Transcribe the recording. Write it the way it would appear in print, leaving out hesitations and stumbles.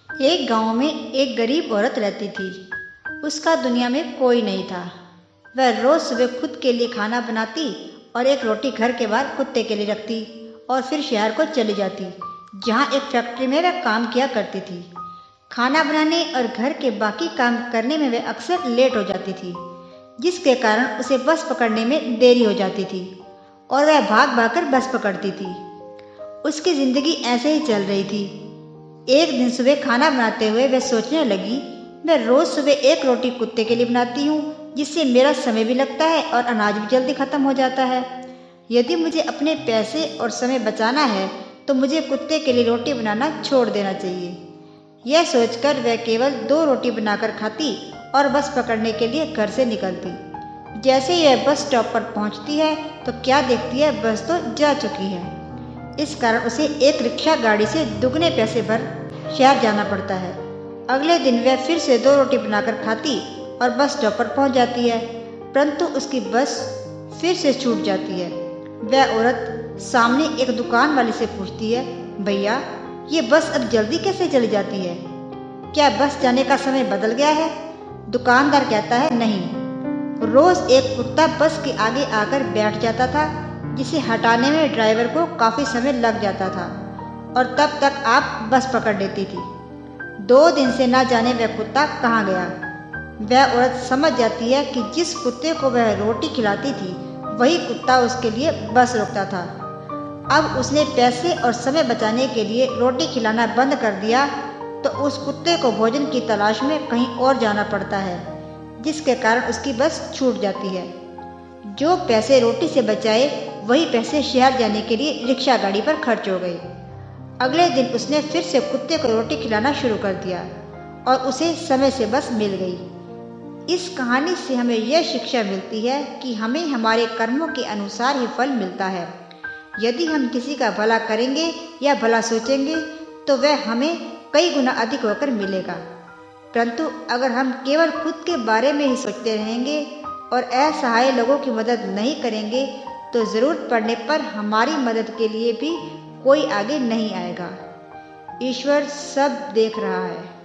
एक गांव में एक गरीब औरत रहती थी। उसका दुनिया में कोई नहीं था। वह रोज सुबह खुद के लिए खाना बनाती और एक रोटी घर के बाहर कुत्ते के लिए रखती और फिर शहर को चली जाती, जहां एक फैक्ट्री में वह काम किया करती थी। खाना बनाने और घर के बाकी काम करने में वह अक्सर लेट हो जाती थी, जिसके कारण उसे बस पकड़ने में देरी हो जाती थी और वह भाग भाग कर बस पकड़ती थी। उसकी जिंदगी ऐसे ही चल रही थी। एक दिन सुबह खाना बनाते हुए वह सोचने लगी, मैं रोज सुबह एक रोटी कुत्ते के लिए बनाती हूँ, जिससे मेरा समय भी लगता है और अनाज भी जल्दी खत्म हो जाता है। यदि मुझे अपने पैसे और समय बचाना है तो मुझे कुत्ते के लिए रोटी बनाना छोड़ देना चाहिए। यह सोचकर वह केवल 2 रोटी बनाकर खाती और बस पकड़ने के लिए घर से निकलती। जैसे ही वह बस स्टॉप पर पहुंचती है तो क्या देखती है, बस तो जा चुकी है। इस कारण उसे एक रिक्शा गाड़ी से दुगने पैसे भर शहर जाना पड़ता है। अगले दिन वह फिर से 2 रोटी बनाकर खाती और बस स्टॉप पर पहुंच जाती है, परंतु उसकी बस फिर से छूट जाती है। वह औरत सामने एक दुकान वाले से पूछती है, भैया ये बस अब जल्दी कैसे चली जाती है? क्या बस जाने का समय बदल गया है? दुकानदार कहता है, नहीं, रोज एक कुत्ता बस के आगे आकर बैठ जाता था, जिसे हटाने में ड्राइवर को काफी समय लग जाता था और तब तक आप बस पकड़ लेती थी। 2 दिन से ना जाने वह कुत्ता कहाँ गया। वह औरत समझ जाती है कि जिस कुत्ते को वह रोटी खिलाती थी वही कुत्ता उसके लिए बस रोकता था। अब उसने पैसे और समय बचाने के लिए रोटी खिलाना बंद कर दिया तो उस कुत्ते को भोजन की तलाश में कहीं और जाना पड़ता है, जिसके कारण उसकी बस छूट जाती है। जो पैसे रोटी से बचाए वही पैसे शहर जाने के लिए रिक्शा गाड़ी पर खर्च हो गए। अगले दिन उसने फिर से कुत्ते को रोटी खिलाना शुरू कर दिया और उसे समय से बस मिल गई। इस कहानी से हमें यह शिक्षा मिलती है कि हमें हमारे कर्मों के अनुसार ही फल मिलता है। यदि हम किसी का भला करेंगे या भला सोचेंगे तो वह हमें कई गुना अधिक होकर मिलेगा, परंतु अगर हम केवल खुद के बारे में ही सोचते रहेंगे और असहाय लोगों की मदद नहीं करेंगे तो जरूरत पड़ने पर हमारी मदद के लिए भी कोई आगे नहीं आएगा। ईश्वर सब देख रहा है।